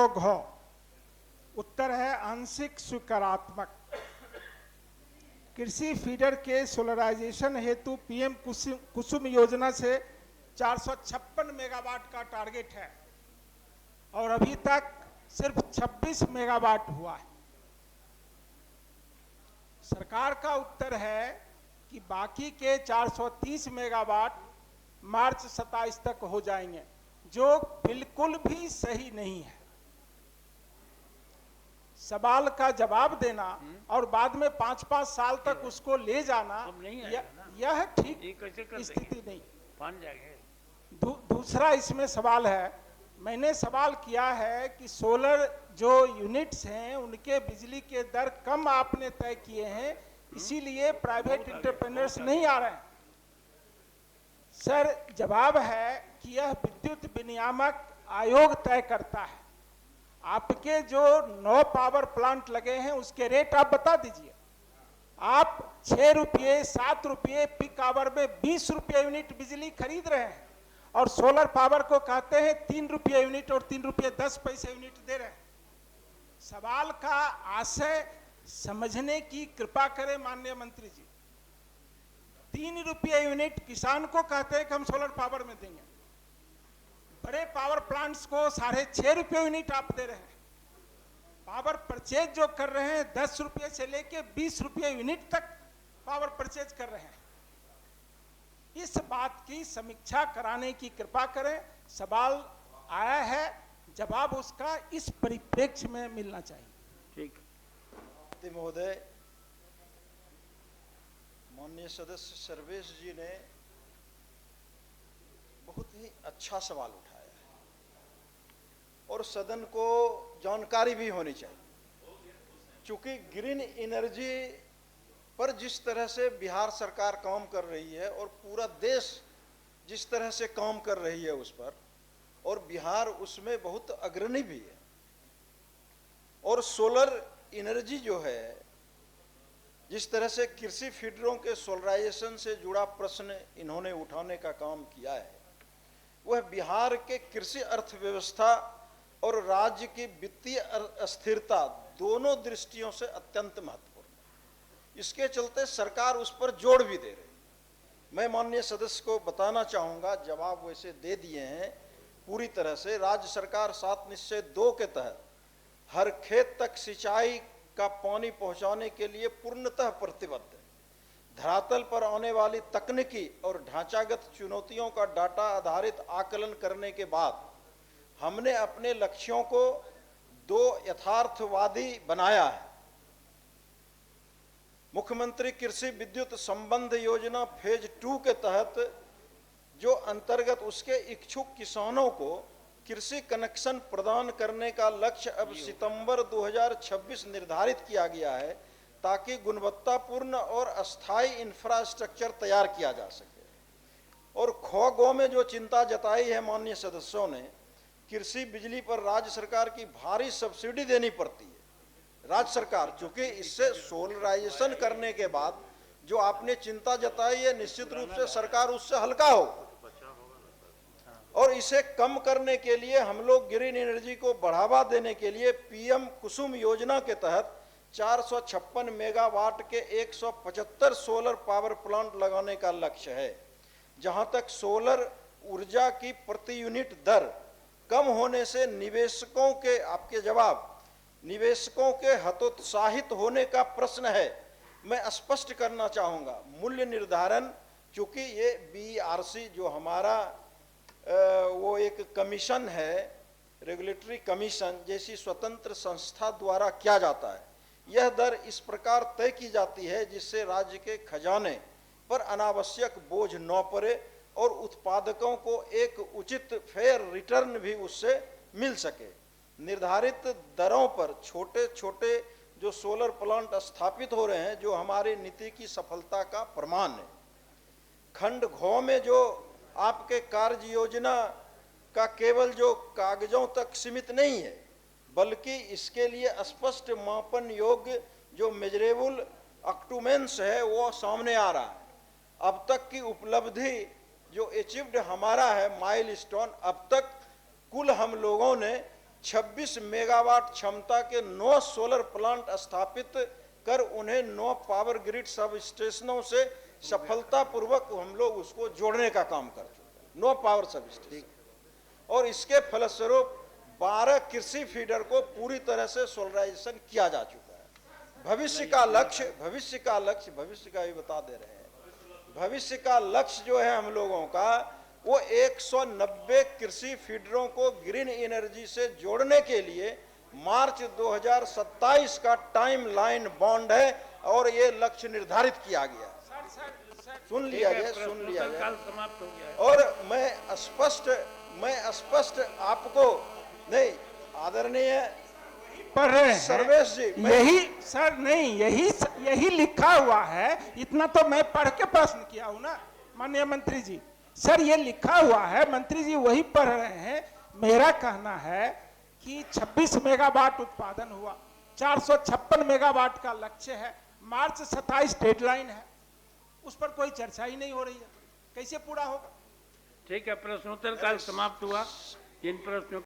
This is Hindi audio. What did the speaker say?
घ। उत्तर है आंशिक स्वीकारात्मक। कृषि फीडर के सोलराइजेशन हेतु पीएम कुसुम योजना से 456 मेगावाट का टारगेट है और अभी तक सिर्फ 26 मेगावाट हुआ है। सरकार का उत्तर है कि बाकी के 430 मेगावाट मार्च 27 तक हो जाएंगे, जो बिल्कुल भी सही नहीं है। सवाल का जवाब देना और बाद में 5-5 साल तक उसको ले जाना, यह ठीक स्थिति नहीं। दूसरा इसमें सवाल है, मैंने सवाल किया है कि सोलर जो यूनिट्स हैं उनके बिजली के दर कम आपने तय किए हैं, इसीलिए प्राइवेट एंटरप्रेन्योर्स नहीं आ रहे हैं। सर, जवाब है कि यह विद्युत विनियामक आयोग तय करता है। आपके जो 9 पावर प्लांट लगे हैं उसके रेट आप बता दीजिए। आप 6 रुपये 7 रुपये पीक आवर में 20 रुपये यूनिट बिजली खरीद रहे हैं और सोलर पावर को कहते हैं 3 रुपये यूनिट और 3 रुपये 10 पैसे यूनिट दे रहे हैं। सवाल का आशय समझने की कृपा करें माननीय मंत्री जी। 3 रुपये यूनिट किसान को कहते हैं कि हम सोलर पावर में देंगे, बड़े पावर प्लांट्स को 6.5 रुपये यूनिट आप दे रहे हैं। पावर परचेज जो कर रहे हैं 10 रुपये से लेके 20 रुपये यूनिट तक पावर परचेज कर रहे हैं। इस बात की समीक्षा कराने की कृपा करें। सवाल आया है, जवाब उसका इस परिप्रेक्ष्य में मिलना चाहिए। ठीक। महोदय, माननीय सदस्य सर्वेश जी ने बहुत ही अच्छा सवाल उठाया है और सदन को जानकारी भी होनी चाहिए। चूंकि ग्रीन एनर्जी पर जिस तरह से बिहार सरकार काम कर रही है और पूरा देश जिस तरह से काम कर रही है उस पर, और बिहार उसमें बहुत अग्रणी भी है। और सोलर एनर्जी जो है, जिस तरह से कृषि फीडरों के सोलराइजेशन से जुड़ा प्रश्न इन्होंने उठाने का काम किया है, वह बिहार के कृषि अर्थव्यवस्था और राज्य की वित्तीय अस्थिरता दोनों दृष्टियों से अत्यंत महत्वपूर्ण है। इसके चलते सरकार उस पर जोर भी दे रही। मैं माननीय सदस्य को बताना चाहूँगा, जवाब वैसे दे दिए हैं पूरी तरह से। राज्य सरकार 7 निश्चय 2 के तहत हर खेत तक सिंचाई का पानी पहुंचाने के लिए पूर्णतः प्रतिबद्ध है। धरातल पर आने वाली तकनीकी और ढांचागत चुनौतियों का डाटा आधारित आकलन करने के बाद हमने अपने लक्ष्यों को 2 यथार्थवादी बनाया है। मुख्यमंत्री कृषि विद्युत संबंध योजना फेज 2 के तहत जो अंतर्गत उसके इच्छुक किसानों को कृषि कनेक्शन प्रदान करने का लक्ष्य अब सितंबर 2026 निर्धारित किया गया है, ताकि गुणवत्तापूर्ण और अस्थायी इंफ्रास्ट्रक्चर तैयार किया जा सके। और खो में जो चिंता जताई है माननीय सदस्यों ने, कृषि बिजली पर राज्य सरकार की भारी सब्सिडी देनी पड़ती है। राज्य सरकार, चूंकि इससे सोलराइजेशन करने के बाद जो आपने चिंता जताई है, निश्चित रूप से सरकार उससे हल्का हो। और इसे कम करने के लिए हम लोग ग्रीन एनर्जी को बढ़ावा देने के लिए पीएम कुसुम योजना के तहत 456 मेगावाट के 175 सोलर पावर प्लांट लगाने का लक्ष्य है। जहां तक सोलर ऊर्जा की प्रति यूनिट दर कम होने से निवेशकों के, आपके जवाब, निवेशकों के हतोत्साहित होने का प्रश्न है, मैं स्पष्ट करना चाहूँगा। मूल्य निर्धारण, चूँकि ये बीईआरसी जो हमारा वो एक कमीशन है, रेगुलेटरी कमीशन जैसी स्वतंत्र संस्था द्वारा किया जाता है। यह दर इस प्रकार तय की जाती है जिससे राज्य के खजाने पर अनावश्यक बोझ न पड़े और उत्पादकों को एक उचित फेयर रिटर्न भी उससे मिल सके। निर्धारित दरों पर छोटे छोटे जो सोलर प्लांट स्थापित हो रहे हैं, जो हमारी नीति की सफलता का प्रमाण है। खंड घ में जो आपके कार्य योजना का केवल जो कागजों तक सीमित नहीं है, बल्कि इसके लिए स्पष्ट मापन योग्य जो मेजरेबल अक्टूमेंट्स है वो सामने आ रहा है। अब तक की उपलब्धि जो अचीव्ड हमारा है माइलस्टोन, अब तक कुल हम लोगों ने 26 मेगावाट क्षमता के 9 सोलर प्लांट स्थापित कर उन्हें 9 पावर ग्रिड सब स्टेशनों से सफलतापूर्वक हम लोग उसको जोड़ने का काम कर चुके हैं, 9 पावर सब स्टेशन। और इसके फलस्वरूप 12 कृषि फीडर को पूरी तरह से सोलराइजेशन किया जा चुका है। भविष्य का भी बता दे रहे हैं। भविष्य का लक्ष्य जो है हम लोगों का, वो 190 कृषि फीडरों को ग्रीन एनर्जी से जोड़ने के लिए मार्च 2027 का टाइम लाइन बॉन्ड है और ये लक्ष्य निर्धारित किया गया। सुन लिया गया। समाप्त हो गया है। और मैं स्पष्ट आपको नहीं, आदरणीय पढ़ रहे हैं सर्वेश जी, यही सर नहीं, यही लिखा हुआ है। इतना तो मैं पढ़ के प्रश्न किया हूं ना माननीय मंत्री जी। सर ये लिखा हुआ है, मंत्री जी वही पढ़ रहे हैं। मेरा कहना है कि 26 मेगावाट उत्पादन हुआ, 456 मेगावाट का लक्ष्य है, मार्च 27 डेडलाइन है, उस पर कोई चर्चा ही नहीं हो रही है, कैसे पूरा होगा? ठीक है, प्रश्नोत्तर काल समाप्त हुआ। इन प्रश्नों